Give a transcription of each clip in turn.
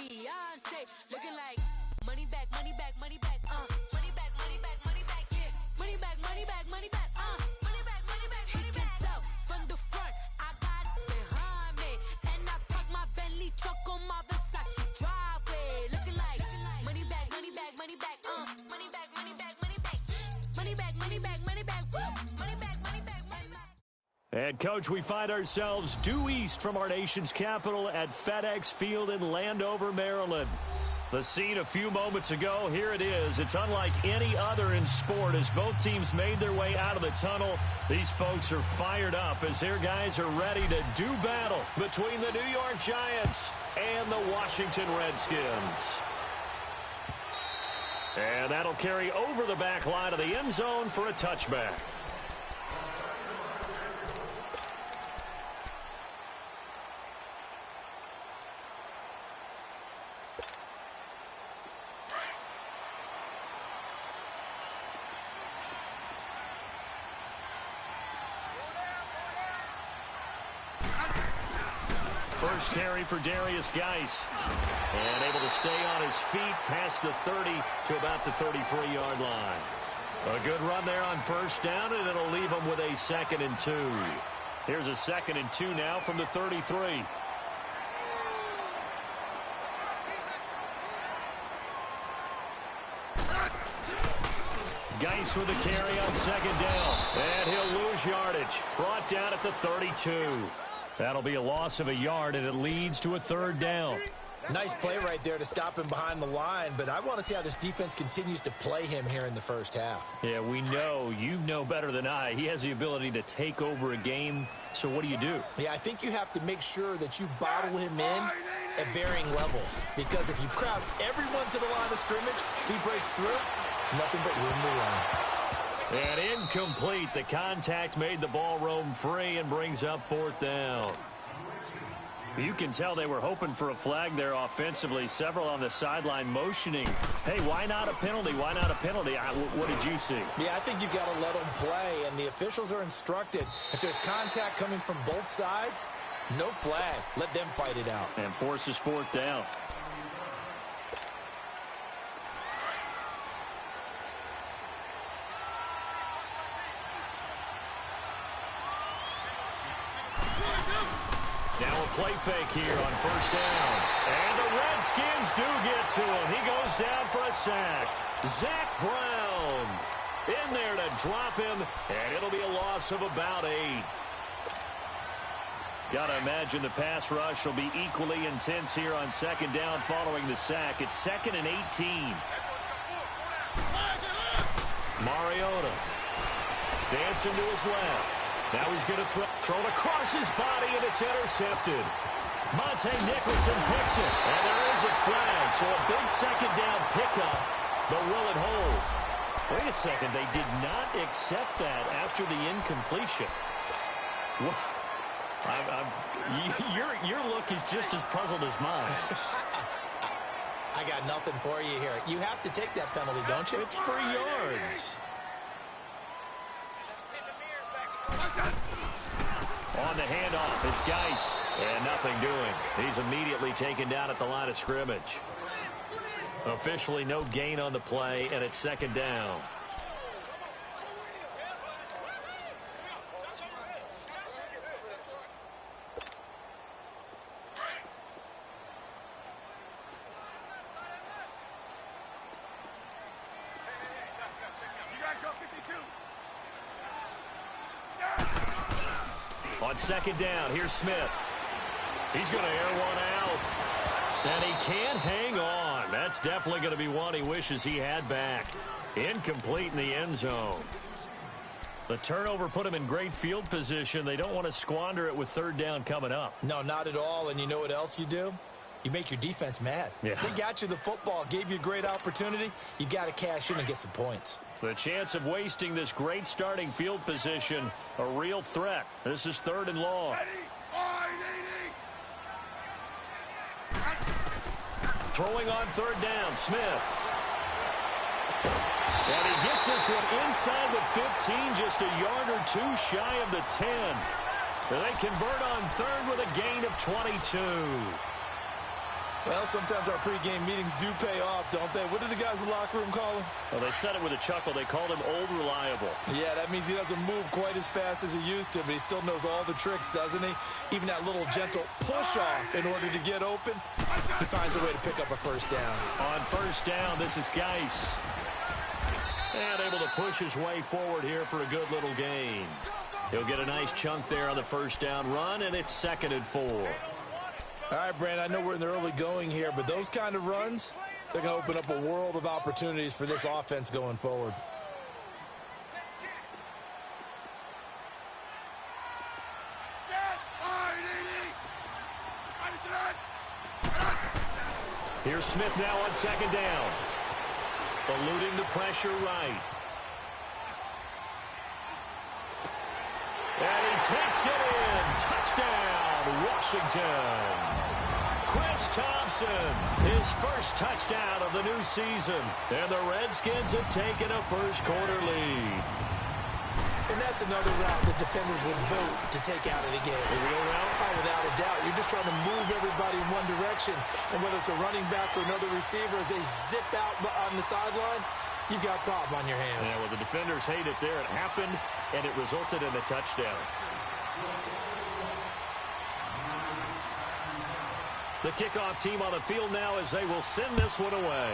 Beyonce, looking like money back, money back, money back, money back, money back, money back, yeah, money back, money back, money back, money back, money back, money back. He can tell from the front, I got it behind me, and I park my Bentley truck on my Versace driveway, looking like money back, money back, money back, money back, money back, money back, money back, money back, money back, money back, money back, money back. And, Coach, we find ourselves due east from our nation's capital at FedEx Field in Landover, Maryland. The scene a few moments ago, here it is. It's unlike any other in sport as both teams made their way out of the tunnel. These folks are fired up as their guys are ready to do battle between the New York Giants and the Washington Redskins. And that'll carry over the back line of the end zone for a touchback. First carry for Darius Geis. And able to stay on his feet past the 30 to about the 33-yard line. A good run there on first down, and it'll leave him with a 2nd and 2. Here's a 2nd and 2 now from the 33. Geis with the carry on 2nd down. And he'll lose yardage. Brought down at the 32. That'll be a loss of a yard, and it leads to a 3rd down. Nice play right there to stop him behind the line, but I want to see how this defense continues to play him here in the first half. Yeah, we know. You know better than I. He has the ability to take over a game, so what do you do? Yeah, I think you have to make sure that you bottle him in at varying levels, because if you crowd everyone to the line of scrimmage, if he breaks through, it's nothing but room to run. And incomplete. The contact made the ball roam free and brings up 4th down. You can tell they were hoping for a flag there offensively. Several on the sideline motioning. Hey, why not a penalty? Why not a penalty? What did you see? Yeah, I think you've got to let them play, and the officials are instructed. If there's contact coming from both sides, no flag. Let them fight it out. And forces 4th down. Now a play fake here on first down. And the Redskins do get to him. He goes down for a sack. Zach Brown in there to drop him, and it'll be a loss of about 8. Got to imagine the pass rush will be equally intense here on 2nd down following the sack. It's 2nd and 18. Mariota dancing to his left. Now he's going to throw it across his body, and it's intercepted. Monte Nicholson picks it, and there is a flag. So a big 2nd down pickup, but will it hold? Wait a second. They did not accept that after the incompletion. Your look is just as puzzled as mine. I got nothing for you here. You have to take that penalty, don't you? It's 3 yards. On the handoff, it's Geis, and nothing doing. He's immediately taken down at the line of scrimmage. Officially no gain on the play, and it's 2nd down. On 2nd down, here's Smith. He's going to air one out. And he can't hang on. That's definitely going to be one he wishes he had back. Incomplete in the end zone. The turnover put him in great field position. They don't want to squander it with 3rd down coming up. No, not at all. And you know what else you do? You make your defense mad. Yeah. They got you the football, gave you a great opportunity. You got to cash in and get some points. The chance of wasting this great starting field position, a real threat. This is 3rd and long. Throwing on 3rd down, Smith. And he gets this one inside the 15, just a yard or 2 shy of the 10. And they convert on 3rd with a gain of 22. Well, sometimes our pregame meetings do pay off, don't they? What did the guys in the locker room call him? Well, they said it with a chuckle. They called him Old Reliable. Yeah, that means he doesn't move quite as fast as he used to, but he still knows all the tricks, doesn't he? Even that little gentle push-off in order to get open, he finds a way to pick up a first down. On first down, this is Geis. And able to push his way forward here for a good little gain. He'll get a nice chunk there on the first down run, and it's 2nd and 4. All right, Brandon, I know we're in the early going here, but those kind of runs, they're going to open up a world of opportunities for this offense going forward. Here's Smith now on 2nd down. Eluding the pressure right. And he takes it in. Touchdown, Washington. Chris Thompson, his first touchdown of the new season. And the Redskins have taken a first-quarter lead. And that's another route that defenders would vote to take out of the game. A real route? Oh, without a doubt. You're just trying to move everybody in one direction. And whether it's a running back or another receiver, as they zip out on the sideline, you've got a problem on your hands. Yeah, well, the defenders hate it there. It happened, and it resulted in a touchdown. The kickoff team on the field now as they will send this one away.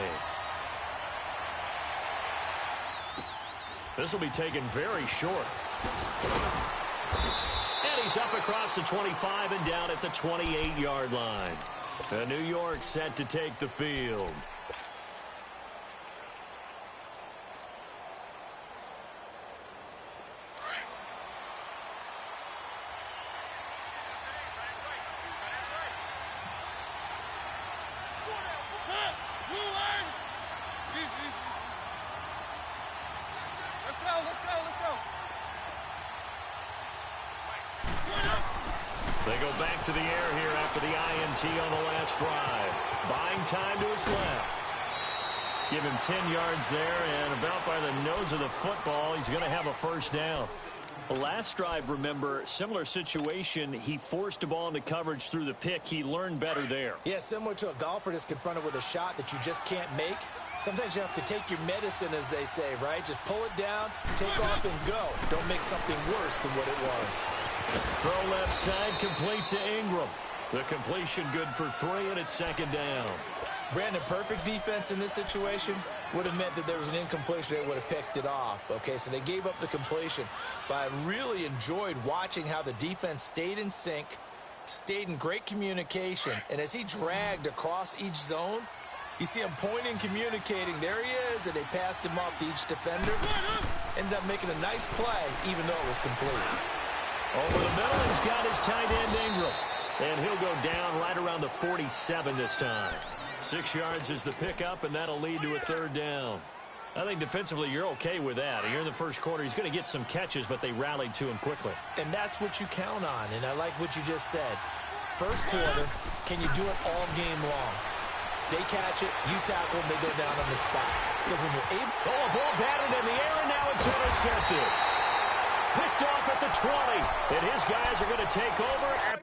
This will be taken very short. And he's up across the 25 and down at the 28-yard line. And New York set to take the field. They go back to the air here after the INT on the last drive. Buying time to his left. Give him 10 yards there, and about by the nose of the football, he's going to have a first down. The last drive, remember, similar situation. He forced a ball into coverage through the pick. He learned better there. Yeah, similar to a golfer that's confronted with a shot that you just can't make. Sometimes you have to take your medicine, as they say, right? Just pull it down, take off, and go. Don't make something worse than what it was. Throw left side, complete to Ingram. The completion good for 3, and it's 2nd down. Brandon, perfect defense in this situation would have meant that there was an incompletion. They would have picked it off. Okay, so they gave up the completion. But I really enjoyed watching how the defense stayed in sync, stayed in great communication. And as he dragged across each zone, you see him pointing, communicating. There he is, and they passed him off to each defender. Ended up making a nice play, even though it was complete. Over the middle, he's got his tight end, Ingram. And he'll go down right around the 47 this time. 6 yards is the pickup, and that'll lead to a 3rd down. I think defensively you're okay with that. Here in the first quarter, he's going to get some catches, but they rallied to him quickly. And that's what you count on, and I like what you just said. First quarter, can you do it all game long? They catch it, you tackle them, they go down on the spot. Because when you're able... Oh, a ball batted in the air, and now it's intercepted. Picked off at the 20, and his guys are going to take over at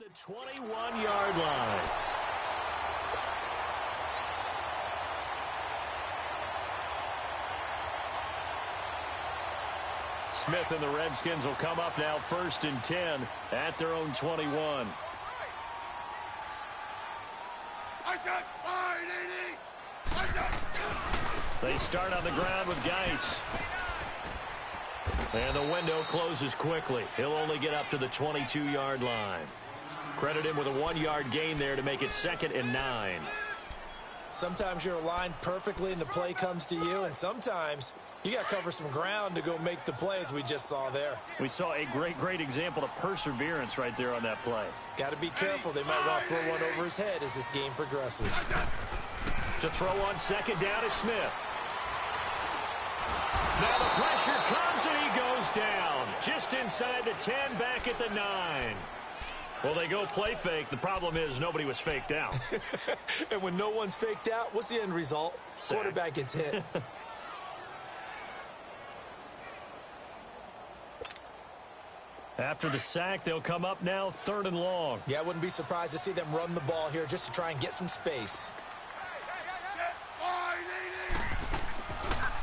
the 21-yard line. Smith and the Redskins will come up now 1st and 10 at their own 21. They start on the ground with Geis. And the window closes quickly. He'll only get up to the 22-yard line. Credit him with a 1-yard gain there to make it 2nd and 9. Sometimes you're aligned perfectly and the play comes to you, and sometimes you got to cover some ground to go make the play, as we just saw there. We saw a great example of perseverance right there on that play. Got to be careful. They might want to throw one over his head as this game progresses. To throw on 2nd down is Smith. Now the pressure comes and he goes down. Just inside the 10, back at the 9. Well, they go play fake. The problem is nobody was faked out. And when no one's faked out, what's the end result? Sack. Quarterback gets hit. After the sack, they'll come up now 3rd and long. Yeah, I wouldn't be surprised to see them run the ball here just to try and get some space.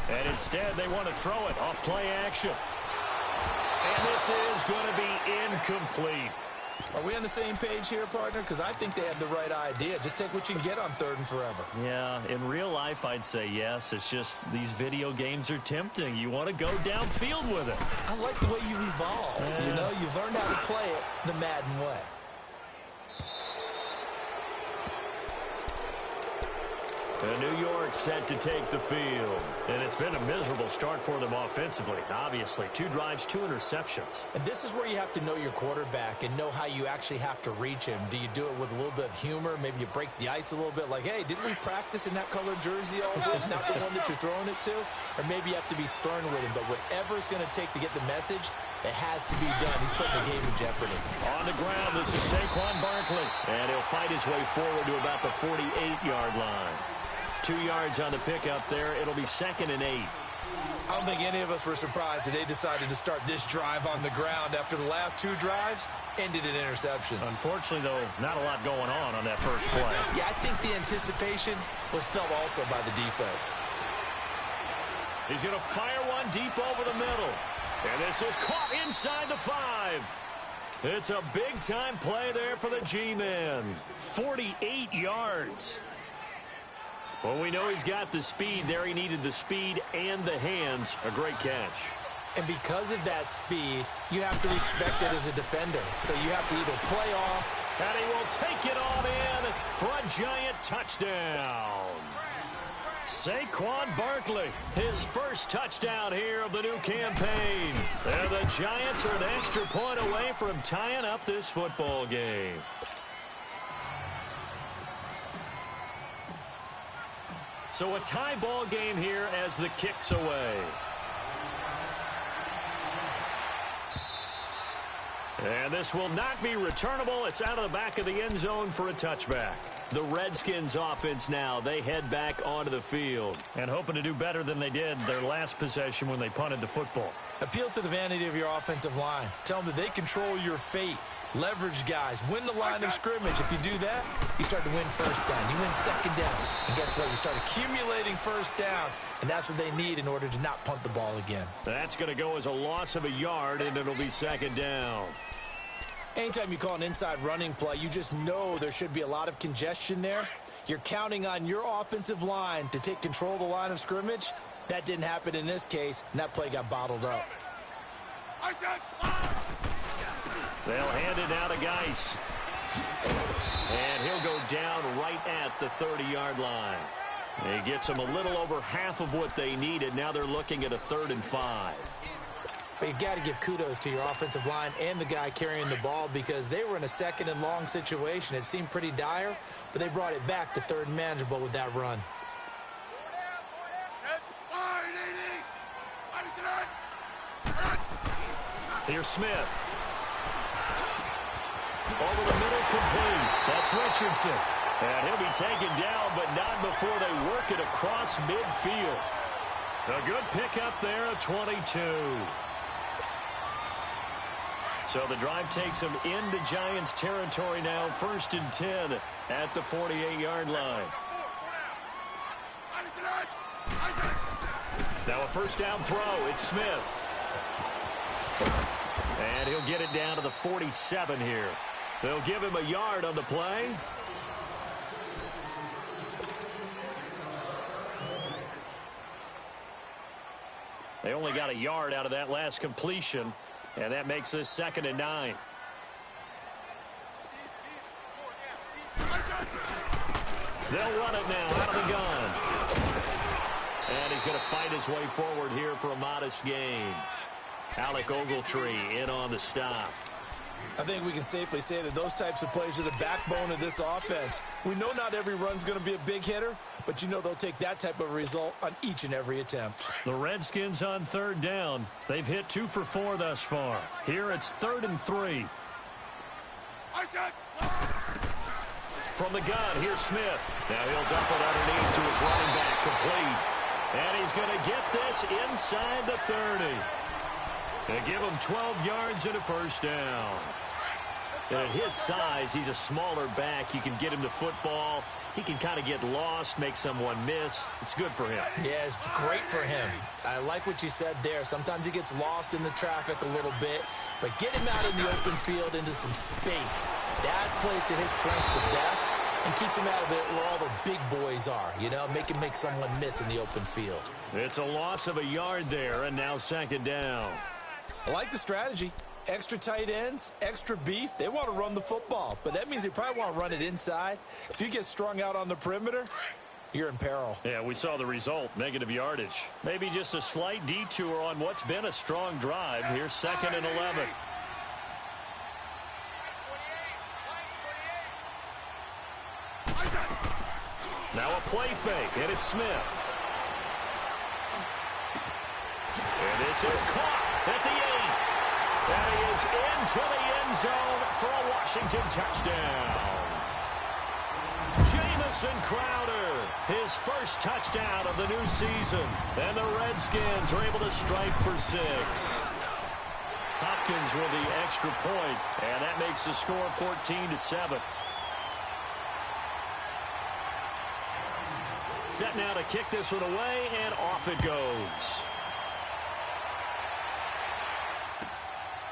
And instead, they want to throw it off play action. And this is going to be incomplete. Are we on the same page here, partner? Because I think they had the right idea. Just take what you can get on 3rd and forever. Yeah, in real life, I'd say yes. It's just these video games are tempting. You want to go downfield with it. I like the way you've evolved. You know, you've learned how to play it the Madden way. And New York set to take the field. And it's been a miserable start for them offensively, obviously. 2 drives, 2 interceptions. And this is where you have to know your quarterback and know how you actually have to reach him. Do you do it with a little bit of humor? Maybe you break the ice a little bit like, hey, didn't we practice in that colored jersey all day? Not the one that you're throwing it to? Or maybe you have to be stern with him. But whatever it's going to take to get the message, it has to be done. He's putting the game in jeopardy. On the ground, this is Saquon Barkley. And he'll fight his way forward to about the 48-yard line. 2 yards on the pickup there. It'll be 2nd and 8. I don't think any of us were surprised that they decided to start this drive on the ground after the last 2 drives ended in interceptions. Unfortunately, though, not a lot going on that first play. Yeah, I think the anticipation was felt also by the defense. He's going to fire one deep over the middle. And this is caught inside the 5. It's a big-time play there for the G-men. 48 yards. Well, we know he's got the speed there. He needed the speed and the hands. A great catch. And because of that speed, you have to respect it as a defender. So you have to either play off. And he will take it on in for a giant touchdown. Saquon Barkley, his first touchdown here of the new campaign. And the Giants are an extra point away from tying up this football game. So a tie ball game here as the kick's away. And this will not be returnable. It's out of the back of the end zone for a touchback. The Redskins offense now, they head back onto the field and hoping to do better than they did their last possession when they punted the football. Appeal to the vanity of your offensive line. Tell them that they control your fate. Leverage guys. Win the line of scrimmage. If you do that, you start to win first down. You win second down. And guess what? You start accumulating first downs. And that's what they need in order to not punt the ball again. That's going to go as a loss of a yard, and it'll be 2nd down. Anytime you call an inside running play, you just know there should be a lot of congestion there. You're counting on your offensive line to take control of the line of scrimmage. That didn't happen in this case, and that play got bottled up. They'll hand it now to Geis. And he'll go down right at the 30-yard line. He gets them a little over half of what they needed. Now they're looking at a 3rd and 5. But you've got to give kudos to your offensive line and the guy carrying the ball because they were in a 2nd and long situation. It seemed pretty dire, but they brought it back to 3rd and manageable with that run. Here's Smith. Over the middle, complete. That's Richardson. And he'll be taken down, but not before they work it across midfield. A good pickup there at 22. So the drive takes them into Giants territory now, 1st and 10 at the 48-yard line. Now a first down throw. It's Smith. And he'll get it down to the 47 here. They'll give him a yard on the play. They only got a yard out of that last completion, and that makes this 2nd and 9. They'll run it now out of the gun. And he's going to fight his way forward here for a modest gain. Alec Ogletree in on the stop. I think we can safely say that those types of plays are the backbone of this offense. We know not every run's going to be a big hitter, but you know they'll take that type of result on each and every attempt. The Redskins on 3rd down. They've hit 2 for 4 thus far. Here it's 3rd and 3. From the gun, here's Smith. Now he'll dump it underneath to his running back, complete. And he's going to get this inside the 30. They give him 12 yards and a first down. And at his size, he's a smaller back. You can get him to football. He can kind of get lost, make someone miss. It's good for him. Yeah, it's great for him. I like what you said there. Sometimes he gets lost in the traffic a little bit, but get him out in the open field into some space. That plays to his strengths the best and keeps him out of it where all the big boys are, you know, make him make someone miss in the open field. It's a loss of a yard there, and now 2nd down. I like the strategy. Extra tight ends, extra beef. They want to run the football, but that means they probably want to run it inside. If you get strung out on the perimeter, you're in peril. Yeah, we saw the result, negative yardage. Maybe just a slight detour on what's been a strong drive. Here's 2nd and 11. Now a play fake, and it's Smith. And this is caught at the 8. And he is into the end zone for a Washington touchdown. Jamison Crowder, his first touchdown of the new season. And the Redskins are able to strike for 6. Hopkins with the extra point, and that makes the score 14-7. Set now to kick this one away, and off it goes.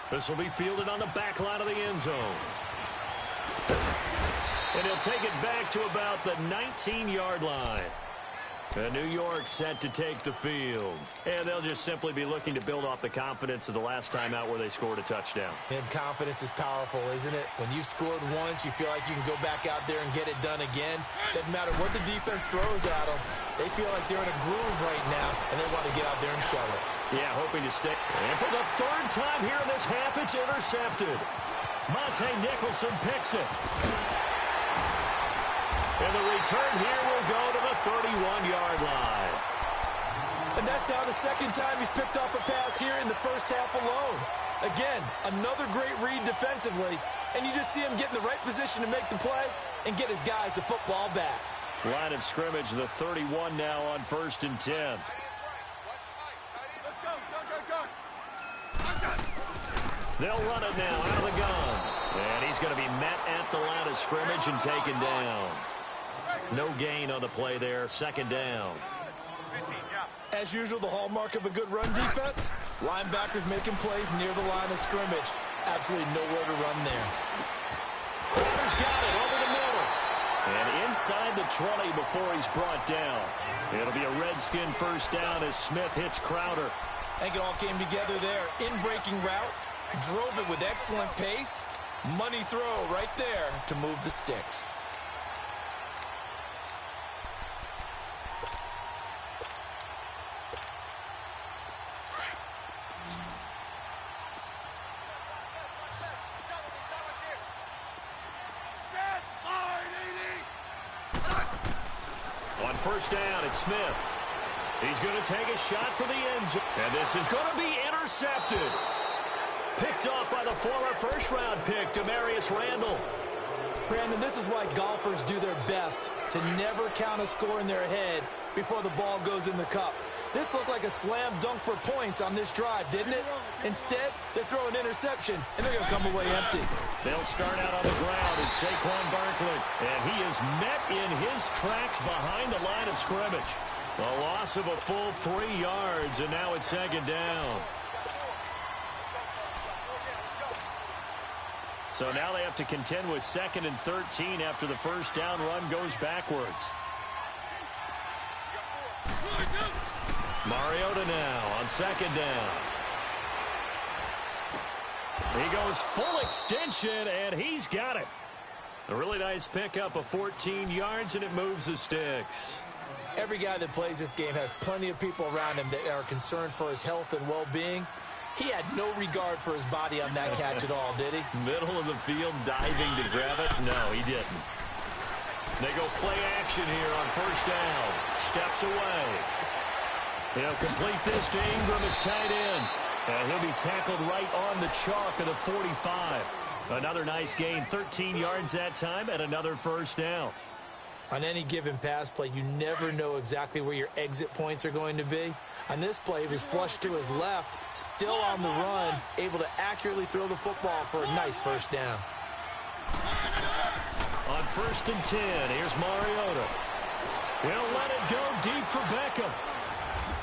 This will be fielded on the back line of the end zone. And he'll take it back to about the 19-yard line. And New York set to take the field. And they'll just simply be looking to build off the confidence of the last time out where they scored a touchdown. And confidence is powerful, isn't it? When you've scored once, you feel like you can go back out there and get it done again. Doesn't matter what the defense throws at them. They feel like they're in a groove right now, and they want to get out there and show it. Yeah, hoping to stay. And for the 3rd time here in this half, it's intercepted. Monte Nicholson picks it. And the return here will go to the 31-yard line. And that's now the 2nd time he's picked off a pass here in the first half alone. Again, another great read defensively, and you just see him get in the right position to make the play and get his guys the football back. Line of scrimmage, the 31 now on 1st and 10. They'll run it now out of the gun. And he's going to be met at the line of scrimmage and taken down. No gain on the play there, 2nd down. As usual, the hallmark of a good run defense, linebackers making plays near the line of scrimmage. Absolutely nowhere to run there. Crowder's got it over the middle. And inside the 20 before he's brought down. It'll be a Redskin first down as Smith hits Crowder. I think it all came together there. In-breaking route, drove it with excellent pace. Money throw right there to move the sticks. On first down, it's Smith. He's going to take a shot for the end zone. And this is going to be intercepted. Picked up by the former first-round pick, Demarius Randall. Brandon, this is why golfers do their best to never count a score in their head, before the ball goes in the cup. This looked like a slam dunk for points on this drive, didn't it? Instead, they throw an interception, and they're going to come away empty. They'll start out on the ground. It's Saquon Barkley, and he is met in his tracks behind the line of scrimmage. A loss of a full 3 yards, and now it's second down. So now they have to contend with 2nd and 13 after the first down run goes backwards. Mariota now on 2nd down. He goes full extension, and he's got it. A really nice pickup of 14 yards, and it moves the sticks. Every guy that plays this game has plenty of people around him that are concerned for his health and well-being. He had no regard for his body on that catch at all, did he? Middle of the field, diving to grab it. No, he didn't. They go play action here on first down. Steps away. He'll complete this to Ingram as tight end. And he'll be tackled right on the chalk of the 45. Another nice gain, 13 yards that time, and another first down. On any given pass play, you never know exactly where your exit points are going to be. On this play, he was flushed to his left, still on the run, able to accurately throw the football for a nice first down. On 1st and 10, here's Mariota. He'll let it go deep for Beckham.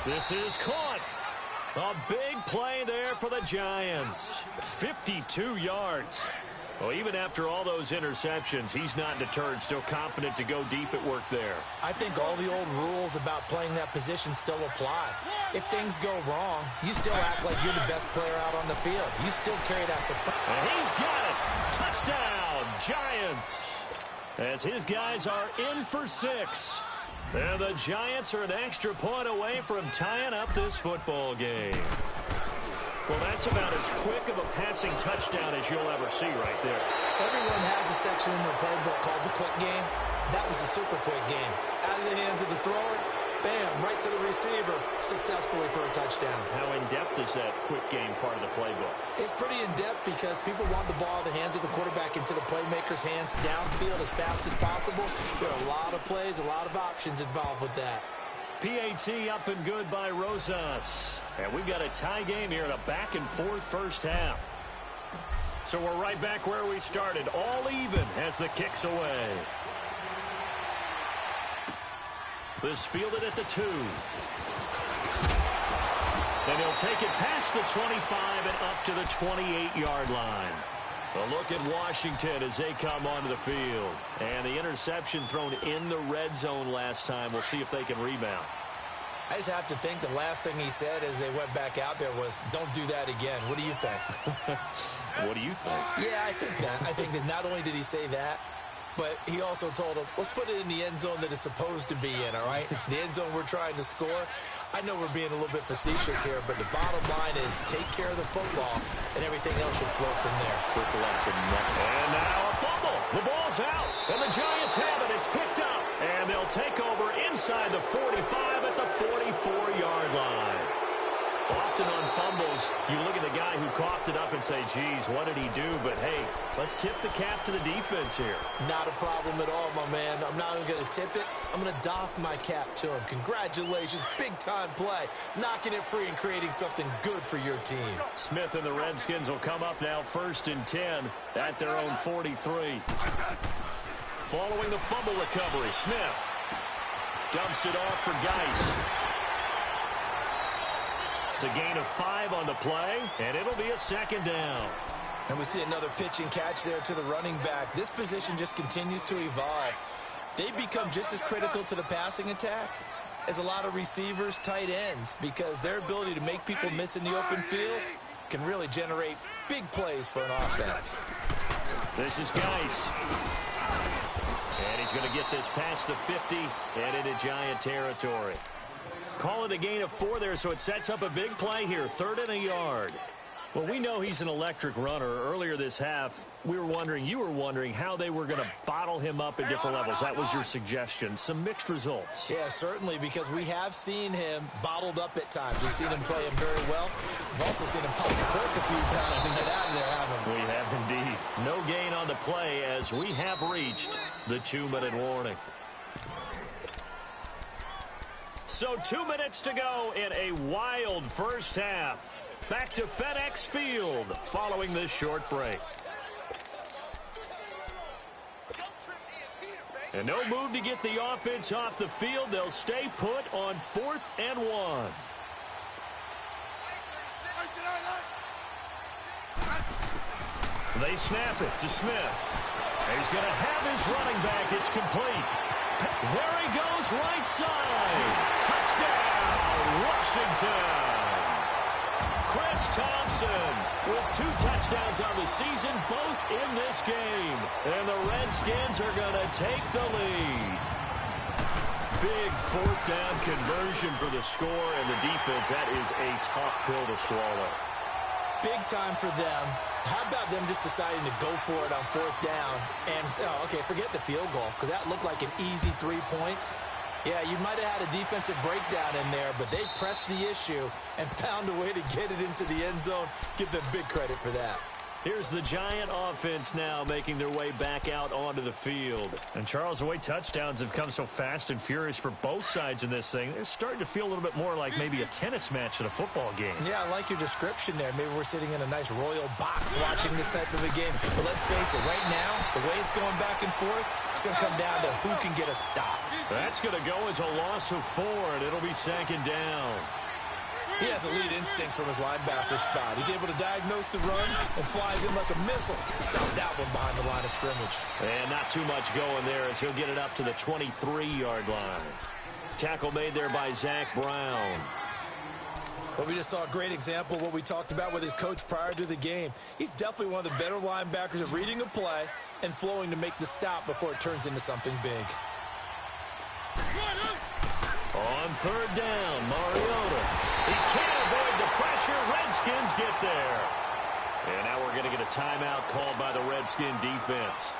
This is caught. A big play there for the Giants. 52 yards. Well, even after all those interceptions, he's not deterred, still confident to go deep at work there. I think all the old rules about playing that position still apply. If things go wrong, you still act like you're the best player out on the field. You still carry that surprise. And he's got it. Touchdown, Giants. As his guys are in for 6. And the Giants are an extra point away from tying up this football game. Well, that's about as quick of a passing touchdown as you'll ever see right there. Everyone has a section in their playbook called the quick game. That was a super quick game. Out of the hands of the thrower, bam, right to the receiver, successfully for a touchdown. How in-depth is that quick game part of the playbook? It's pretty in-depth because people want the ball in the hands of the quarterback into the playmaker's hands downfield as fast as possible. There are a lot of plays, a lot of options involved with that. PAT up and good by Rosas. And we've got a tie game here in a back-and-forth first half. So we're right back where we started, all even as the kick's away. This fielded at the 2. And he'll take it past the 25 and up to the 28-yard line. A look at Washington as they come onto the field. And the interception thrown in the red zone last time. We'll see if they can rebound. I just have to think the last thing he said as they went back out there was, don't do that again. What do you think? What do you think? Yeah, I think that. I think that not only did he say that, but he also told him, let's put it in the end zone that it's supposed to be in, all right? The end zone we're trying to score. I know we're being a little bit facetious here, but the bottom line is take care of the football, and everything else should flow from there. Quick lesson. And now a fumble. The ball's out, and the Giants have it. It's picked up, and they'll take over inside the 45 at the 44-yard line. Often on fumbles, you look at the guy who coughed it up and say, geez, what did he do? But, hey, let's tip the cap to the defense here. Not a problem at all, my man. I'm not even going to tip it. I'm going to doff my cap to him. Congratulations. Big-time play. Knocking it free and creating something good for your team. Smith and the Redskins will come up now 1st and 10 at their own 43. Following the fumble recovery, Smith dumps it off for Geis. It's a gain of 5 on the play, and it'll be a second down. And we see another pitch and catch there to the running back. This position just continues to evolve. They become just as critical to the passing attack as a lot of receivers, tight ends, because their ability to make people miss in the open field can really generate big plays for an offense. This is Geis. And he's going to get this past the 50 and into Giant territory. Call it a gain of 4 there, so it sets up a big play here. 3rd and a yard. Well, we know he's an electric runner. Earlier this half, you were wondering how they were going to bottle him up at different levels. That was your suggestion. Some mixed results. Yeah, certainly, because we have seen him bottled up at times. We've seen him play him very well. We've also seen him pop the cork a few times and get out of there, haven't we? We have indeed. No gain on the play as we have reached the 2-minute warning. So 2 minutes to go in a wild first half. Back to FedEx Field following this short break. And no move to get the offense off the field. They'll stay put on 4th and 1. They snap it to Smith. He's going to have his running back. It's complete. There he goes, right side. Touchdown, Washington. Chris Thompson with 2 touchdowns on the season, both in this game. And the Redskins are going to take the lead. Big 4th down conversion for the score, and the defense, that is a tough pill to swallow. Big time for them. How about them just deciding to go for it on 4th down? And, okay, forget the field goal, because that looked like an easy 3 points. Yeah, you might have had a defensive breakdown in there, but they pressed the issue and found a way to get it into the end zone. Give them big credit for that. Here's the Giant offense now making their way back out onto the field. And, Charles, the way touchdowns have come so fast and furious for both sides in this thing, it's starting to feel a little bit more like maybe a tennis match at a football game. Yeah, I like your description there. Maybe we're sitting in a nice royal box watching this type of a game. But let's face it, right now, the way it's going back and forth, it's going to come down to who can get a stop. That's going to go as a loss of 4, and it'll be 2nd down. He has elite instincts from his linebacker spot. He's able to diagnose the run and flies in like a missile. Stopped that one behind the line of scrimmage. And not too much going there as he'll get it up to the 23-yard line. Tackle made there by Zach Brown. Well, we just saw a great example of what we talked about with his coach prior to the game. He's definitely one of the better linebackers at reading a play and flowing to make the stop before it turns into something big. On 3rd down, Mariota. He can't avoid the pressure. Redskins get there. And now we're going to get a timeout called by the Redskin defense,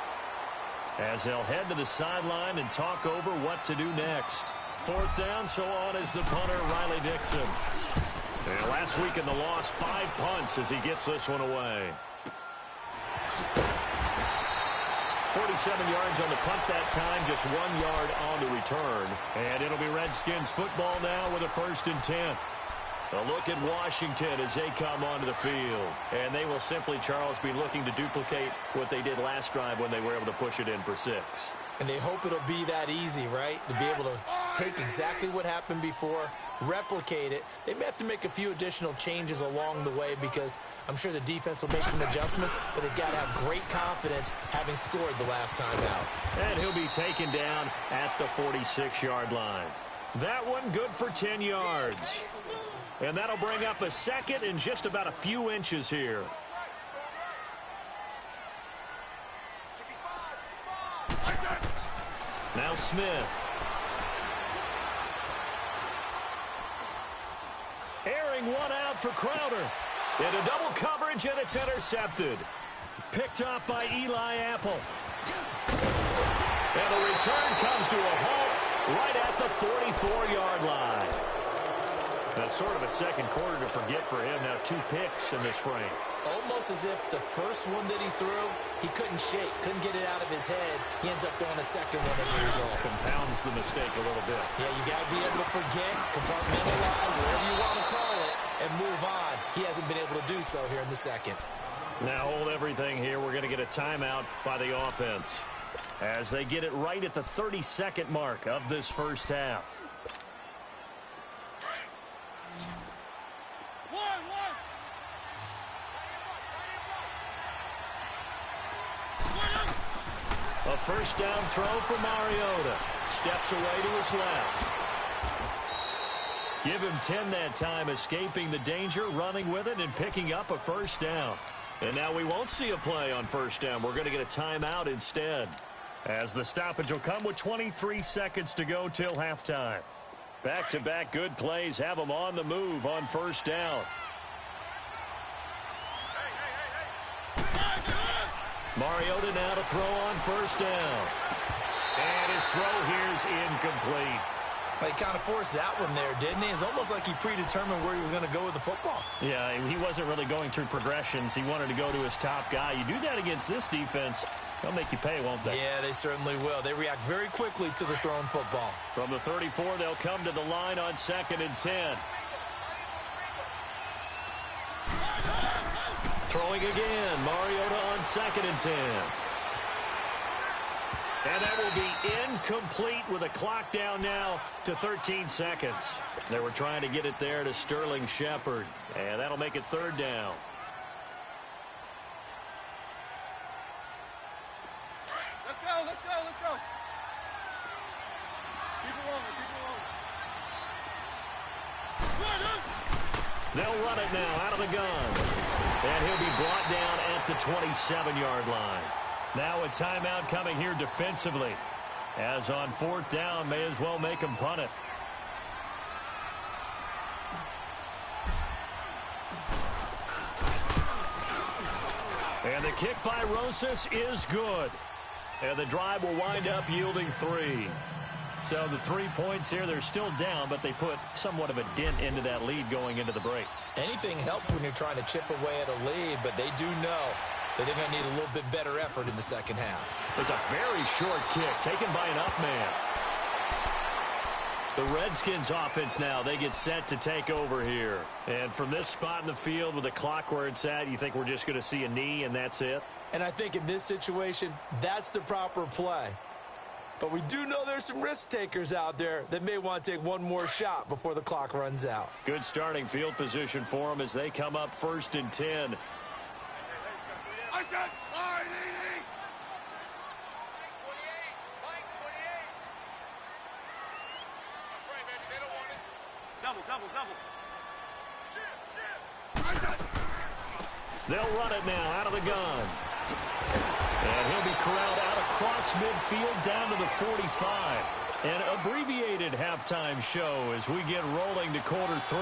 as they'll head to the sideline and talk over what to do next. 4th down, so on is the punter, Riley Dixon. And last week in the loss, 5 punts as he gets this one away. 47 yards on the punt that time, just 1 yard on the return. And it'll be Redskins football now with a 1st and 10. A look at Washington as they come onto the field. And they will simply, Charles, be looking to duplicate what they did last drive when they were able to push it in for 6. And they hope it'll be that easy, right? To be able to take exactly what happened before, replicate it. They may have to make a few additional changes along the way because I'm sure the defense will make some adjustments, but they've got to have great confidence having scored the last time out. And he'll be taken down at the 46-yard line. That one good for 10 yards. And that'll bring up a 2nd and just about a few inches here. Now Smith. Airing one out for Crowder. Into double coverage, and it's intercepted. Picked up by Eli Apple. And the return comes to a halt right at the 44-yard line. That's sort of a second quarter to forget for him. Now 2 picks in this frame. Almost as if the first one that he threw, he couldn't shake, couldn't get it out of his head. He ends up throwing a second one as a result. Compounds the mistake a little bit. Yeah, you got to be able to forget, compartmentalize, whatever you want to call it, and move on. He hasn't been able to do so here in the 2nd. Now hold everything here. We're going to get a timeout by the offense as they get it right at the 32nd mark of this first half. A 1st down throw for Mariota. Steps away to his left. Give him 10 that time, escaping the danger, running with it, and picking up a 1st down. And now we won't see a play on 1st down. We're going to get a timeout instead, as the stoppage will come with 23 seconds to go till halftime. Back-to-back good plays have them on the move on 1st down. Mariota now to throw on 1st down. And his throw here's incomplete. He kind of forced that one there, didn't he? It's almost like he predetermined where he was going to go with the football. Yeah, he wasn't really going through progressions. He wanted to go to his top guy. You do that against this defense, they'll make you pay, won't they? Yeah, they certainly will. They react very quickly to the thrown football. From the 34, they'll come to the line on 2nd and 10. Throwing again, Mariota on 2nd and 10. And that will be incomplete with a clock down now to 13 seconds. They were trying to get it there to Sterling Shepard, and that'll make it 3rd down. Let's go, let's go, let's go. Keep it rolling, keep it rolling. They'll run it now out of the gun. And he'll be brought down at the 27-yard line. Now a timeout coming here defensively. As on 4th down, may as well make him punt it. And the kick by Rosas is good. And the drive will wind up yielding 3. So the 3 points here, they're still down, but they put somewhat of a dent into that lead going into the break. Anything helps when you're trying to chip away at a lead, but they do know that they're going to need a little bit better effort in the second half. It's a very short kick taken by an up man. The Redskins offense now, they get set to take over here. And from this spot in the field with the clock where it's at, you think we're just going to see a knee and that's it? And I think in this situation, that's the proper play. But we do know there's some risk takers out there that may want to take one more shot before the clock runs out. Good starting field position for them as they come up 1st and 10. I said, line 80. That's right, baby. They don't want it. Double, double, double. They'll run it now out of the gun. And he'll be corralled out across midfield down to the 45. An abbreviated halftime show as we get rolling to quarter 3.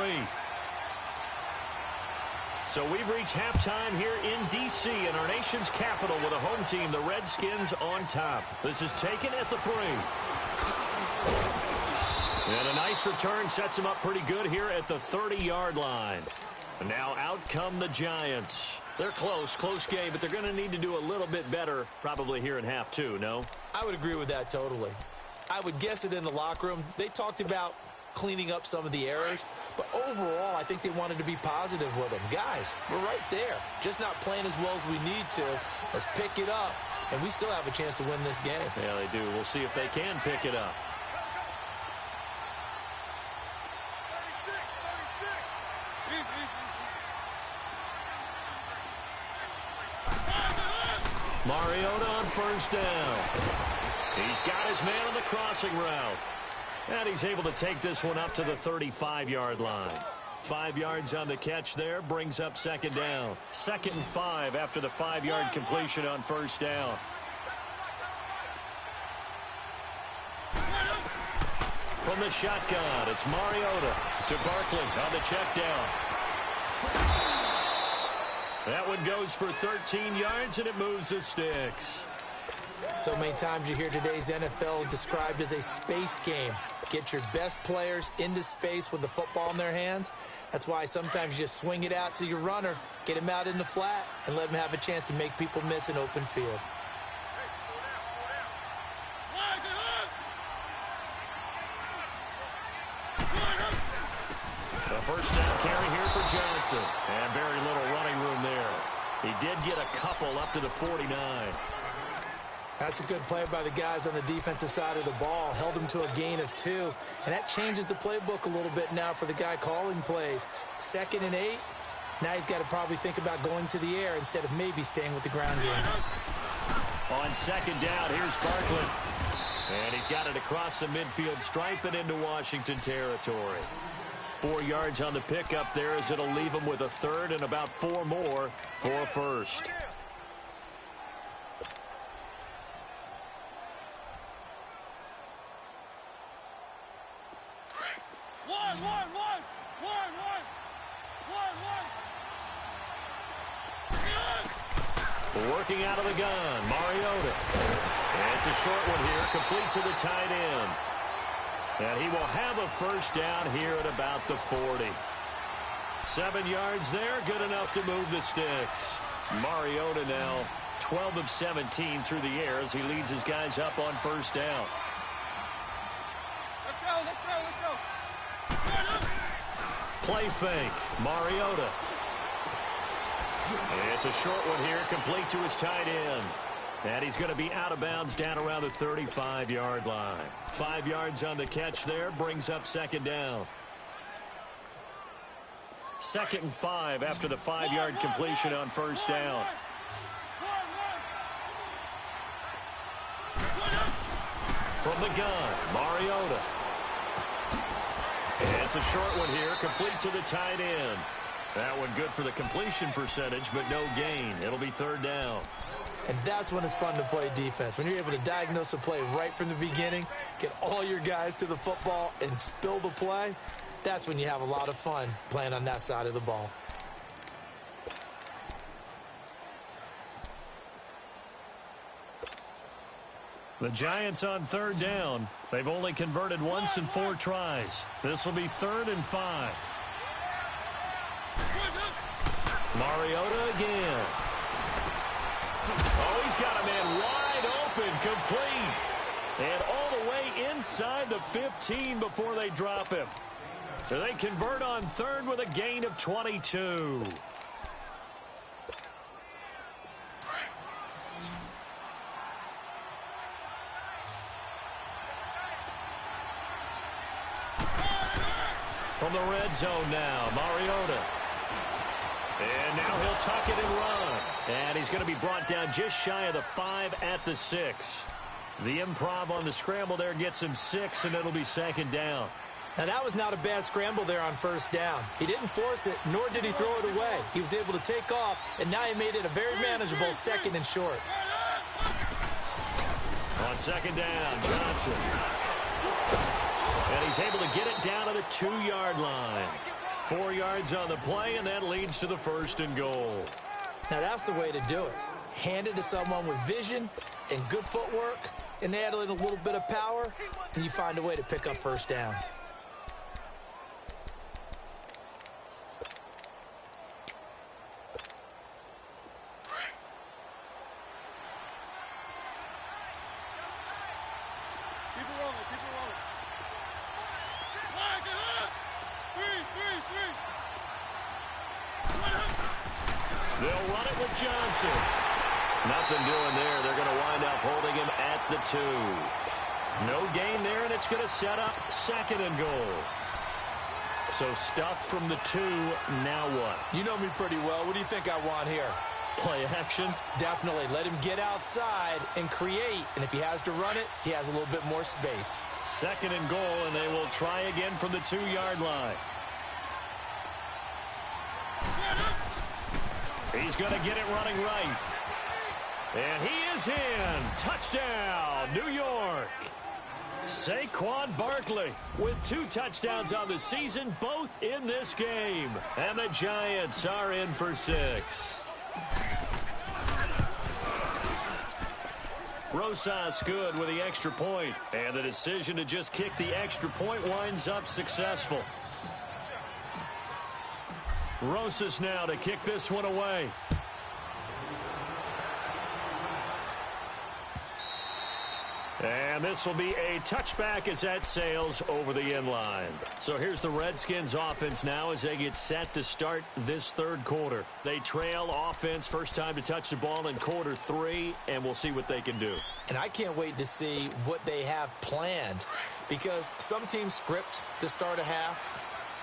So we've reached halftime here in D.C. in our nation's capital with a home team, the Redskins, on top. This is taken at the 3. And a nice return sets them up pretty good here at the 30-yard line. And now out come the Giants. They're close game, but they're going to need to do a little bit better probably here in half 2, no? I would agree with that totally. I would guess it in the locker room. They talked about cleaning up some of the errors, but overall I think they wanted to be positive with them. Guys, we're right there. Just not playing as well as we need to. Let's pick it up, and we still have a chance to win this game. Yeah, they do. We'll see if they can pick it up. Mariota on 1st down. He's got his man on the crossing route. And he's able to take this one up to the 35-yard line. 5 yards on the catch there, brings up 2nd down. 2nd and 5 after the 5-yard completion on 1st down. From the shotgun, it's Mariota to Barkley on the check down. That one goes for 13 yards, and it moves the sticks. So many times you hear today's NFL described as a space game. Get your best players into space with the football in their hands. That's why sometimes you just swing it out to your runner, get him out in the flat, and let him have a chance to make people miss an open field. The 1st down carry here for Johnson. And very little running room there. He did get a couple up to the 49. That's a good play by the guys on the defensive side of the ball. Held them to a gain of 2. And that changes the playbook a little bit now for the guy calling plays. 2nd and 8. Now he's got to probably think about going to the air instead of maybe staying with the ground game. On 2nd down, here's Barkley. And he's got it across the midfield stripe and into Washington territory. 4 yards on the pickup there as it'll leave him with a 3rd and about 4 more for a 1st. Working out of the gun, Mariota. And it's a short one here, complete to the tight end. And he will have a first down here at about the 40. 7 yards there, good enough to move the sticks. Mariota now 12 of 17 through the air as he leads his guys up on first down. Let's go, let's go, let's go. Play fake, Mariota. It's a short one here, complete to his tight end. And he's going to be out of bounds down around the 35-yard line. 5 yards on the catch there, brings up second down. 2nd and 5 after the 5-yard completion on first down. From the gun, Mariota. It's a short one here, complete to the tight end. That one good for the completion percentage, but no gain. It'll be third down. And that's when it's fun to play defense. When you're able to diagnose a play right from the beginning, get all your guys to the football and spill the play, that's when you have a lot of fun playing on that side of the ball. The Giants on third down. They've only converted once in 4 tries. This will be 3rd and 5. Mariota again. Oh, he's got a man wide open, complete. And all the way inside the 15 before they drop him. They convert on 3rd with a gain of 22. From the red zone now, Mariota. And now he'll tuck it and run. And he's going to be brought down just shy of the 5 at the 6. The improv on the scramble there gets him 6, and it'll be second down. Now, that was not a bad scramble there on first down. He didn't force it, nor did he throw it away. He was able to take off, and now he made it a very manageable 2nd and short. On second down, Johnson. And he's able to get it down to the 2-yard line. 4 yards on the play, and that leads to the 1st and goal. Now, that's the way to do it. Hand it to someone with vision and good footwork, and add in a little bit of power, and you find a way to pick up first downs. They'll run it with Johnson. Nothing doing there. They're going to wind up holding him at the 2. No gain there, and it's going to set up 2nd and goal. So stuff from the 2. Now what? You know me pretty well. What do you think I want here? Play action? Definitely. Let him get outside and create. And if he has to run it, he has a little bit more space. 2nd and goal, and they will try again from the 2-yard line. He's going to get it running right. And he is in. Touchdown, New York. Saquon Barkley with 2 touchdowns on the season, both in this game. And the Giants are in for 6. Rosas good with the extra point. And the decision to just kick the extra point winds up successful. Rosas now to kick this one away. And this will be a touchback as that sails over the end line. So here's the Redskins offense now as they get set to start this 3rd quarter. They trail offense, first time to touch the ball in quarter 3, and we'll see what they can do. And I can't wait to see what they have planned, because some teams script to start a half.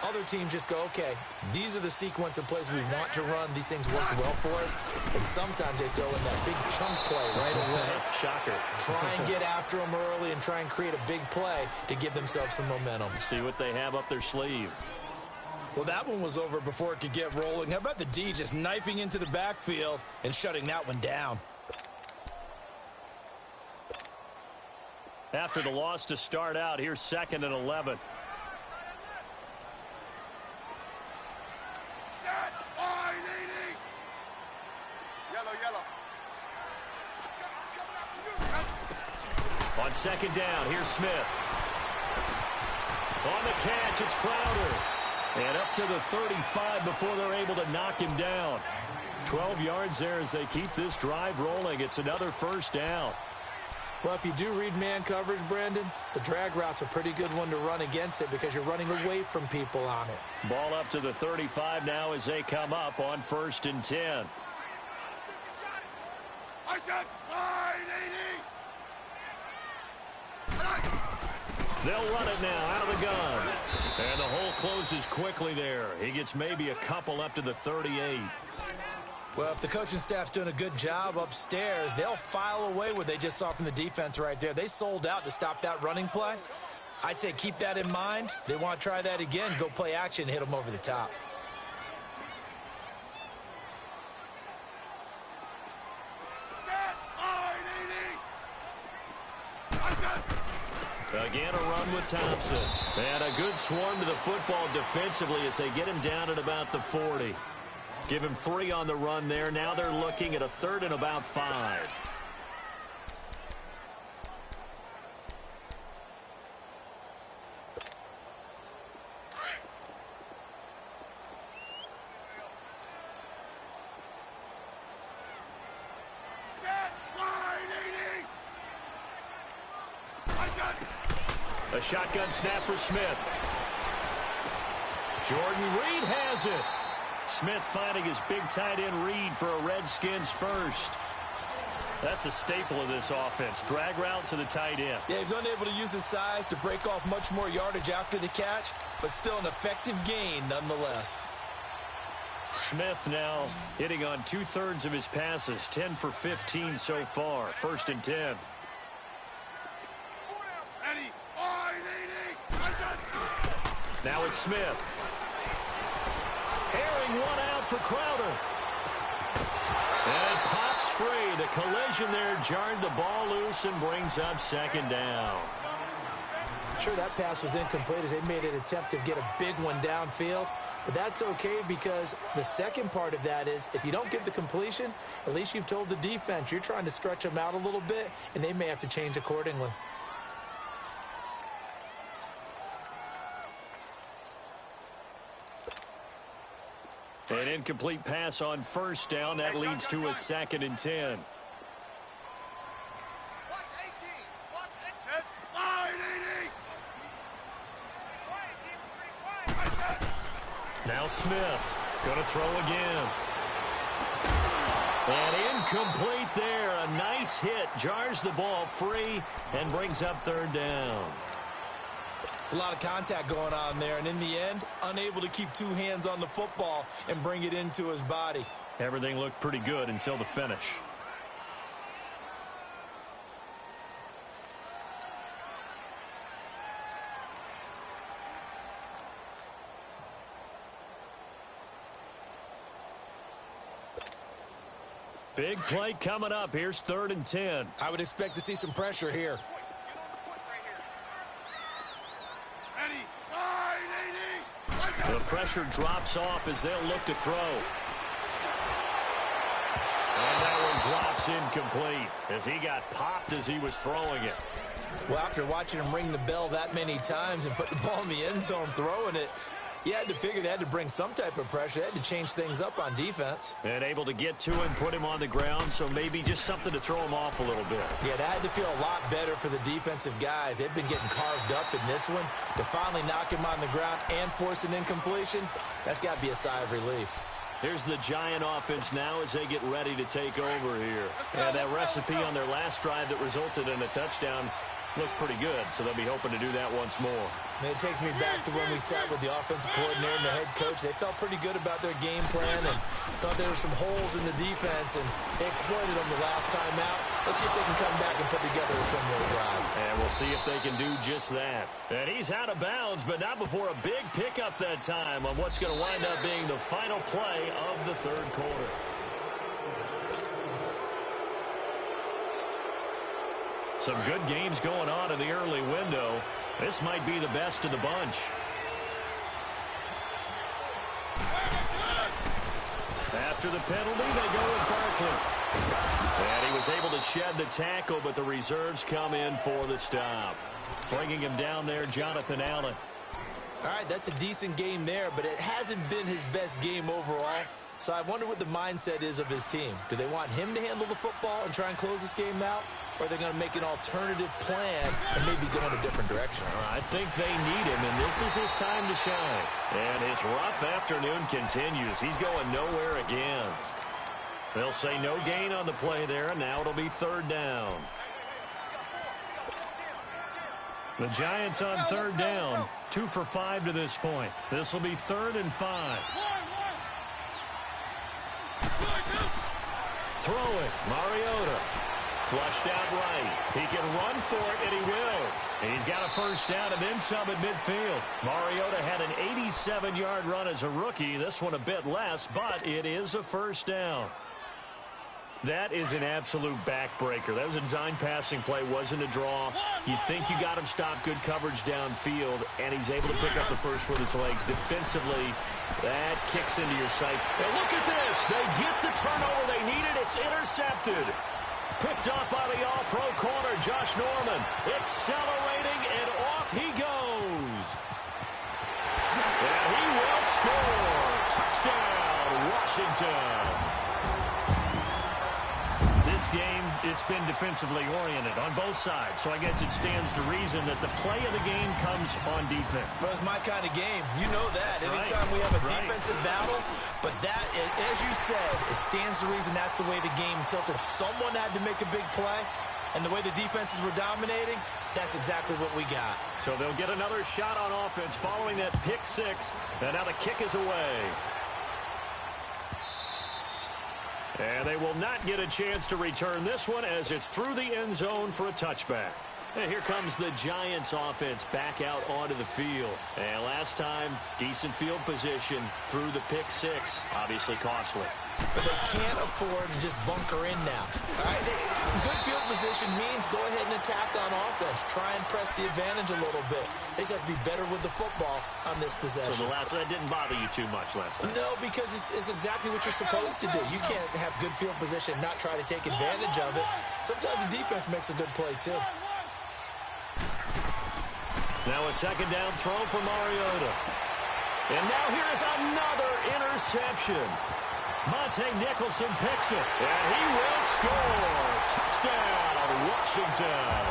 Other teams just go, okay, these are the sequence of plays we want to run. These things work well for us. And sometimes they throw in that big chunk play right away. Shocker. Try and get after them early and try and create a big play to give themselves some momentum. See what they have up their sleeve. Well, that one was over before it could get rolling. How about the D just knifing into the backfield and shutting that one down? After the loss to start out, here's 2nd and 11. On second down, here's Smith. On the catch, it's Crowder. And up to the 35 before they're able to knock him down. 12 yards there as they keep this drive rolling. It's another first down. Well, if you do read man coverage, Brandon, the drag route's a pretty good one to run against it because you're running away from people on it. Ball up to the 35 now as they come up on 1st and 10. I said 980. They'll run it now out of the gun. And the hole closes quickly there. He gets maybe a couple up to the 38. Well, if the coaching staff's doing a good job upstairs, they'll file away what they just saw from the defense right there. They sold out to stop that running play. I'd say keep that in mind. They want to try that again, go play action, hit them over the top. Again, a run with Thompson. And a good swarm to the football defensively as they get him down at about the 40. Give him 3 on the run there. Now they're looking at a 3rd and about 5. A shotgun snap for Smith. Jordan Reed has it. Smith finding his big tight end Reed for a Redskins first. That's a staple of this offense. Drag route to the tight end. Yeah, he's unable to use his size to break off much more yardage after the catch, but still an effective gain nonetheless. Smith now hitting on 2/3 of his passes, 10 for 15 so far. 1st and 10. Now it's Smith. Airing one out for Crowder. And it pops free. The collision there jarred the ball loose and brings up 2nd down. Sure, that pass was incomplete as they made an attempt to get a big one downfield. But that's okay because the second part of that is if you don't get the completion, at least you've told the defense you're trying to stretch them out a little bit, and they may have to change accordingly. An incomplete pass on 1st down. That leads to a 2nd and 10. Watch 18. Watch 18. 980. Now Smith going to throw again. And incomplete there. A nice hit. Jars the ball free and brings up 3rd down. It's a lot of contact going on there, and in the end, unable to keep 2 hands on the football and bring it into his body. Everything looked pretty good until the finish. Big play coming up. Here's 3rd and 10. I would expect to see some pressure here. The pressure drops off as they'll look to throw. And that one drops incomplete as he got popped as he was throwing it. Well, after watching him ring the bell that many times and put the ball in the end zone throwing it, you had to figure they had to bring some type of pressure. They had to change things up on defense. And able to get to him, put him on the ground, so maybe just something to throw him off a little bit. Yeah, that had to feel a lot better for the defensive guys. They've been getting carved up in this one. To finally knock him on the ground and force an incompletion, that's got to be a sigh of relief. Here's the Giant offense now as they get ready to take over here. And that recipe on their last drive that resulted in a touchdown looked pretty good, so they'll be hoping to do that once more. And it takes me back to when we sat with the offensive coordinator and the head coach. They felt pretty good about their game plan and thought there were some holes in the defense, and they exploited them the last time out. Let's see if they can come back and put together a similar drive. And we'll see if they can do just that. And he's out of bounds, but not before a big pickup that time on what's going to wind up being the final play of the 3rd quarter. Some good games going on in the early window. This might be the best of the bunch. After the penalty, they go with Barkley. And he was able to shed the tackle, but the reserves come in for the stop. Bringing him down there, Jonathan Allen. All right, that's a decent game there, but it hasn't been his best game overall. So I wonder what the mindset is of his team. Do they want him to handle the football and try and close this game out? Or are they going to make an alternative plan and maybe go in a different direction? I think they need him, and this is his time to shine. And his rough afternoon continues. He's going nowhere again. They'll say no gain on the play there, and now it'll be third down. The Giants on third down, 2 for 5 to this point. This will be 3rd and 5. Throwing, Mariota. Flushed out right. He can run for it, and he will. He's got a first down and then some at midfield. Mariota had an 87-yard run as a rookie. This one a bit less, but it is a first down. That is an absolute backbreaker. That was a design passing play, wasn't a draw. You think you got him stopped, good coverage downfield, and he's able to pick up the first with his legs. Defensively, that kicks into your sight. And look at this. They get the turnover they needed. It's intercepted. Picked up by the all-pro corner, Josh Norman. Accelerating, and off he goes. And he will score. Touchdown, Washington. This game, it's been defensively oriented on both sides, so I guess it stands to reason that the play of the game comes on defense. Well, it's my kind of game. You know that. That's Anytime right. we have a defensive battle, but that, as you said, it stands to reason that's the way the game tilted. Someone had to make a big play, and the way the defenses were dominating, that's exactly what we got. So they'll get another shot on offense following that pick six, and now the kick is away. And they will not get a chance to return this one as it's through the end zone for a touchback. And here comes the Giants offense back out onto the field. And last time, decent field position through the pick six. Obviously costly. But they can't afford to just bunker in now. All right, good field position means go ahead and attack on offense. Try and press the advantage a little bit. They just have to be better with the football on this possession. So that didn't bother you too much last time? No, because it's exactly what you're supposed to do. You can't have good field position and not try to take advantage of it. Sometimes the defense makes a good play, too. Now a second down throw for Mariota. And now here's another interception. Monte Nicholson picks it, and he will score. Touchdown, Washington.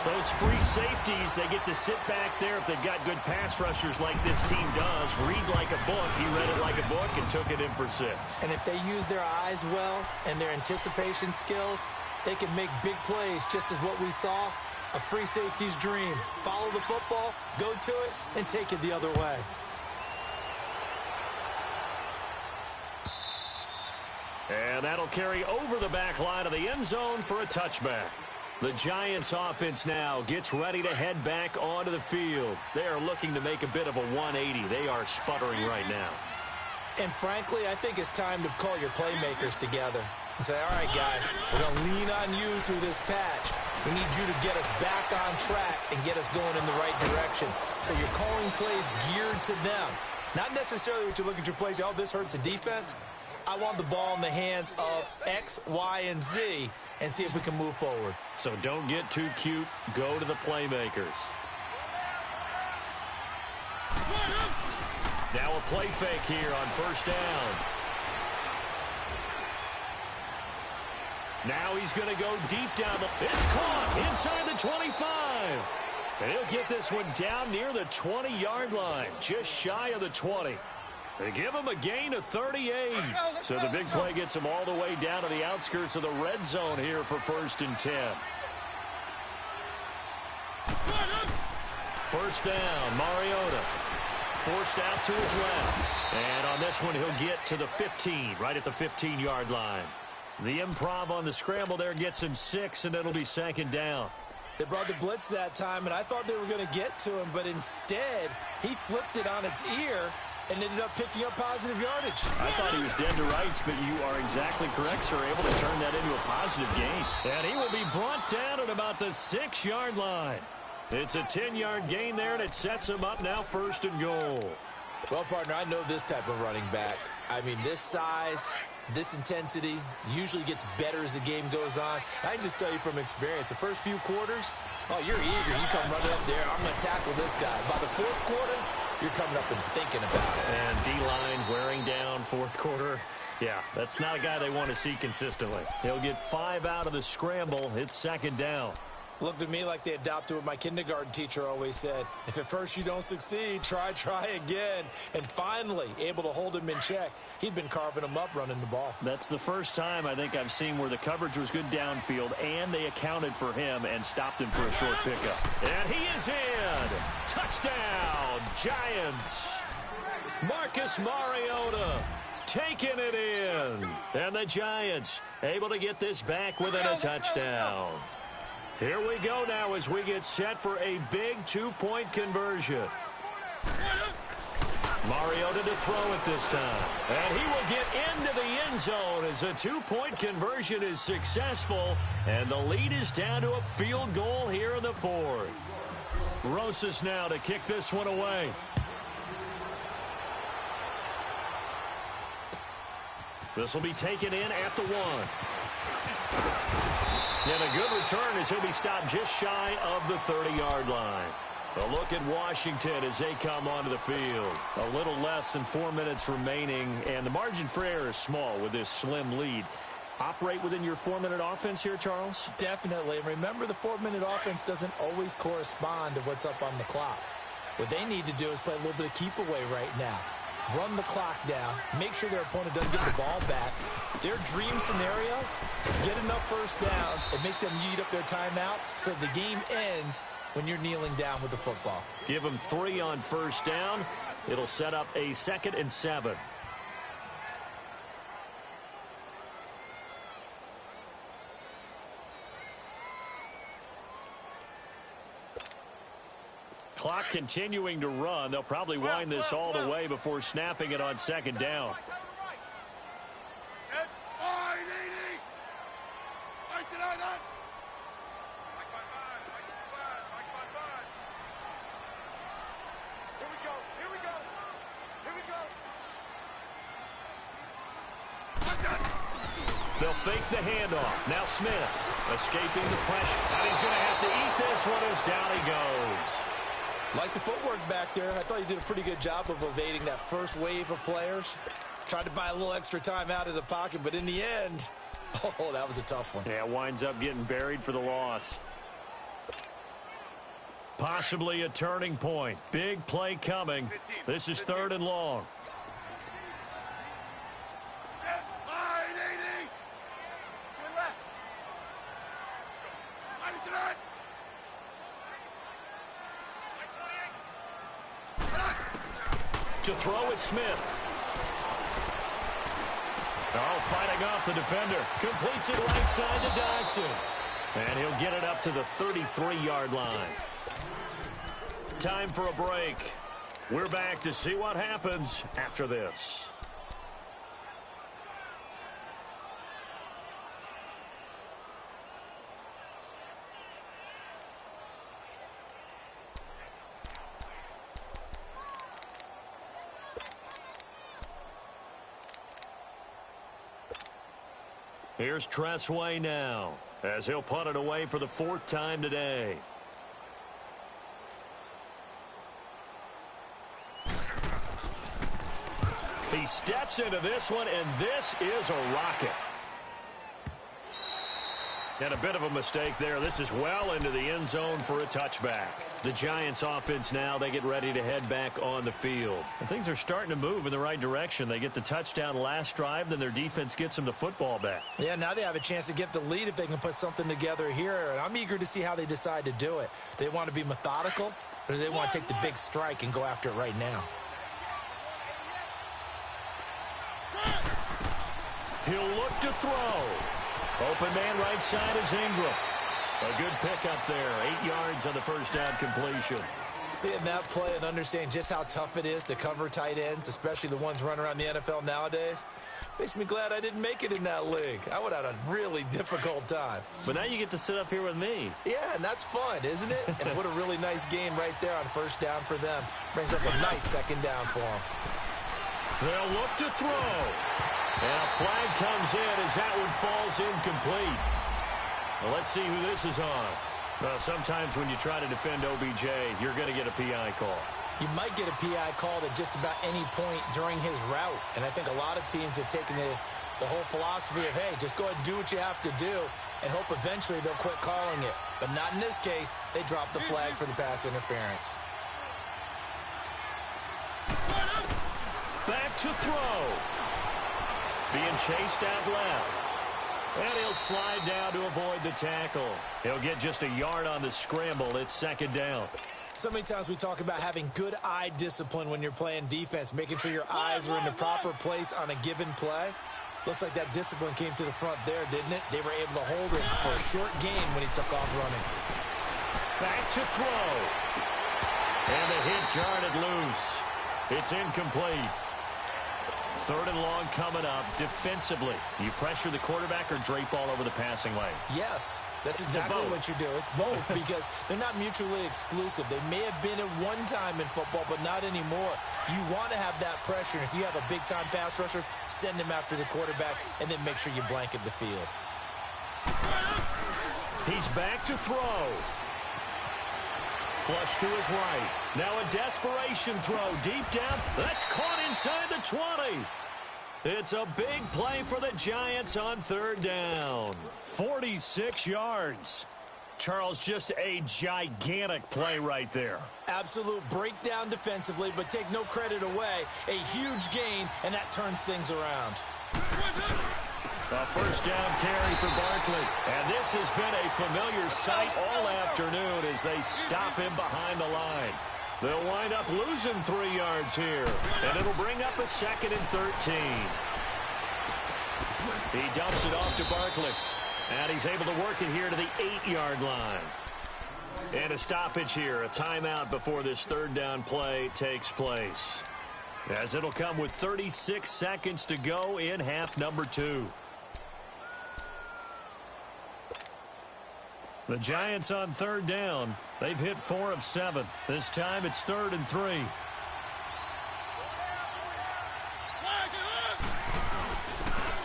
Those free safeties, they get to sit back there if they've got good pass rushers like this team does. Read like a book. He read it like a book and took it in for 6. And if they use their eyes well and their anticipation skills, they can make big plays, just as what we saw. A free safety's dream. Follow the football, go to it, and take it the other way. And that'll carry over the back line of the end zone for a touchback. The Giants offense now gets ready to head back onto the field. They are looking to make a bit of a 180. They are sputtering right now. And frankly, I think it's time to call your playmakers together and say, all right, guys, we're going to lean on you through this patch. We need you to get us back on track and get us going in the right direction. So you're calling plays geared to them. Not necessarily what you look at your plays, oh, this hurts the defense. I want the ball in the hands of X, Y, and Z and see if we can move forward. So don't get too cute. Go to the playmakers. Now a play fake here on first down. Now he's going to go deep down. It's caught inside the 25. And he'll get this one down near the 20-yard line, just shy of the 20. They give him a gain of 38. So the big play gets him all the way down to the outskirts of the red zone here for 1st and 10. First down, Mariota. Forced out to his left. And on this one, he'll get to the 15, right at the 15-yard line. The improv on the scramble there gets him 6, and it'll be 2nd down. They brought the blitz that time, and I thought they were going to get to him, but instead, he flipped it on its ear and ended up picking up positive yardage. I thought he was dead to rights, but you are exactly correct, sir. Able to turn that into a positive gain. And he will be brought down at about the 6-yard line. It's a 10-yard gain there, and it sets him up now 1st and goal. Well, partner, I know this type of running back. I mean, this size, This intensity usually gets better as the game goes on. I can just tell you from experience, the first few quarters, oh, you're eager. You come running up there, I'm going to tackle this guy. By the fourth quarter, you're coming up and thinking about it. And D-line wearing down fourth quarter. Yeah, that's not a guy they want to see consistently. He'll get 5 out of the scramble. It's second down. Looked at me like they adopted what my kindergarten teacher always said. If at first you don't succeed, try again. And finally, able to hold him in check. He'd been carving him up running the ball. That's the first time I think I've seen where the coverage was good downfield, and they accounted for him and stopped him for a short pickup. And he is in. Touchdown, Giants. Marcus Mariota taking it in. And the Giants able to get this back within a touchdown. Here we go now as we get set for a big 2-point conversion. Mariota to throw it this time. And he will get into the end zone as a 2-point conversion is successful. And the lead is down to a field goal here in the fourth. Rosas now to kick this one away. This will be taken in at the 1. And a good return as he'll be stopped just shy of the 30-yard line. A look at Washington as they come onto the field. A little less than 4 minutes remaining, and the margin for error is small with this slim lead. Operate within your 4-minute offense here, Charles? Definitely. Remember, the 4-minute offense doesn't always correspond to what's up on the clock. What they need to do is play a little bit of keep away right now. Run the clock down, make sure their opponent doesn't get the ball back. Their dream scenario, get enough first downs and make them eat up their timeouts so the game ends when you're kneeling down with the football. Give them 3 on first down. It'll set up a 2nd and 7. Clock continuing to run. They'll probably wind this all the way before snapping it on second down. They'll fake the handoff. Now Smith escaping the pressure. And he's going to have to eat this one as down he goes. Like the footwork back there, I thought he did a pretty good job of evading that first wave of players. Tried to buy a little extra time out of the pocket, but in the end, oh, that was a tough one. Yeah, winds up getting buried for the loss. Possibly a turning point. Big play coming. This is 3rd and long. To throw is Smith. Oh, fighting off the defender. Completes it right side to Dodson. And he'll get it up to the 33-yard line. Time for a break. We're back to see what happens after this. Here's Tressway now as he'll punt it away for the 4th time today. He steps into this one, and this is a rocket. And a bit of a mistake there. This is well into the end zone for a touchback. The Giants offense now, they get ready to head back on the field. And things are starting to move in the right direction. They get the touchdown last drive, then their defense gets them the football back. Yeah, now they have a chance to get the lead if they can put something together here. And I'm eager to see how they decide to do it. Do they want to be methodical, or do they want to take the big strike and go after it right now? He'll look to throw. Open man right side is Ingram. A good pickup there. 8 yards on the first down completion. Seeing that play and understanding just how tough it is to cover tight ends, especially the ones running around the NFL nowadays, makes me glad I didn't make it in that league. I would have had a really difficult time. But now you get to sit up here with me. Yeah, and that's fun, isn't it? And what a really nice game right there on first down for them. Brings up a nice second down for them. They'll look to throw. And a flag comes in as that one falls incomplete. Well, let's see who this is on. Well, sometimes when you try to defend OBJ, you're going to get a PI call. You might get a PI called at just about any point during his route. And I think a lot of teams have taken the whole philosophy of, hey, just go ahead and do what you have to do and hope eventually they'll quit calling it. But not in this case. They dropped the flag for the pass interference. Back to throw. Being chased out left. And he'll slide down to avoid the tackle. He'll get just a yard on the scramble. It's second down. So many times we talk about having good eye discipline when you're playing defense, making sure your eyes are in the proper place on a given play. Looks like that discipline came to the front there, didn't it? They were able to hold it for a short gain when he took off running. Back to throw. And the hit jarred it loose. It's incomplete. Third and long coming up. Defensively, you pressure the quarterback or drape all over the passing lane? Yes, that's exactly what you do. It's both because they're not mutually exclusive. They may have been at one time in football, but not anymore. You want to have that pressure. And if you have a big-time pass rusher, send him after the quarterback and then make sure you blanket the field. He's back to throw. Flush to his right. Now a desperation throw deep down. That's caught inside the 20. It's a big play for the Giants on third down. 46 yards. Charles, just a gigantic play right there. Absolute breakdown defensively, but take no credit away. A huge gain, and that turns things around. A first down carry for Barkley. And this has been a familiar sight all afternoon as they stop him behind the line. They'll wind up losing 3 yards here. And it'll bring up a second and 13. He dumps it off to Barkley. And he's able to work it here to the 8-yard line. And a stoppage here, a timeout before this third down play takes place. As it'll come with 36 seconds to go in half number 2. The Giants on third down. They've hit 4 of 7. This time it's 3rd and 3.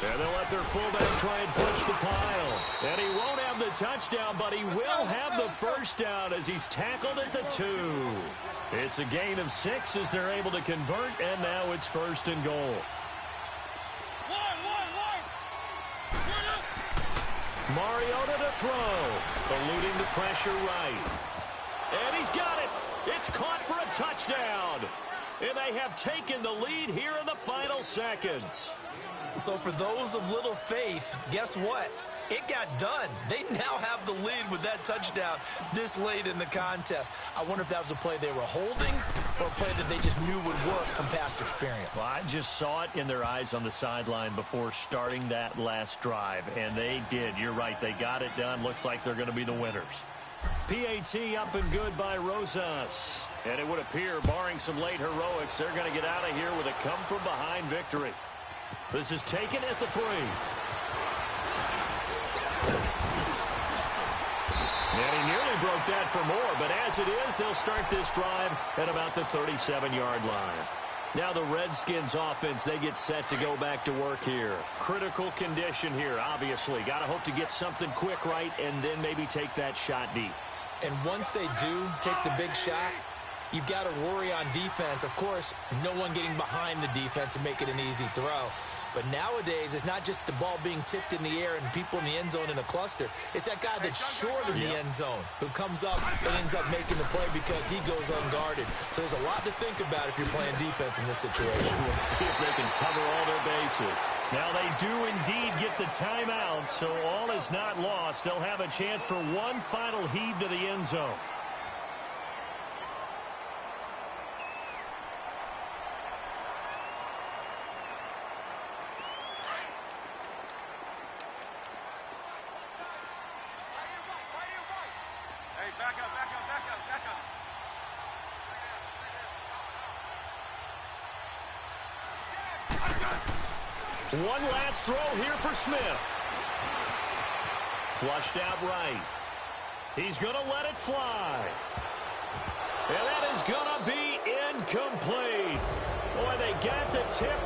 And they'll let their fullback try and push the pile. And he won't have the touchdown, but he will have the first down as he's tackled at the 2. It's a gain of 6 as they're able to convert, and now it's 1st and goal. Mariota to throw. Eluding the pressure right. And he's got it. It's caught for a touchdown. And they have taken the lead here in the final seconds. So for those of little faith, guess what? It got done. They now have the lead with that touchdown this late in the contest. I wonder if that was a play they were holding or a play that they just knew would work from past experience. Well, I just saw it in their eyes on the sideline before starting that last drive, and they did. You're right. They got it done. Looks like they're going to be the winners. PAT up and good by Rosas. And it would appear, barring some late heroics, they're going to get out of here with a come-from-behind victory. This is taken at the 3. And he nearly broke that for more, but as it is, they'll start this drive at about the 37-yard line. Now the Redskins offense, they get set to go back to work here. Critical condition here, obviously. Got to hope to get something quick right and then maybe take that shot deep. And once they do take the big shot, you've got to worry on defense. Of course, no one getting behind the defense and make it an easy throw. But nowadays, it's not just the ball being tipped in the air and people in the end zone in a cluster. It's that guy that's short in the end zone who comes up and ends up making the play because he goes unguarded. So there's a lot to think about if you're playing defense in this situation. We'll see if they can cover all their bases. Now they do indeed get the timeout, so all is not lost. They'll have a chance for one final heave to the end zone. One last throw here for Smith. Flushed out right. He's going to let it fly. And that is going to be incomplete. Boy, they got the tip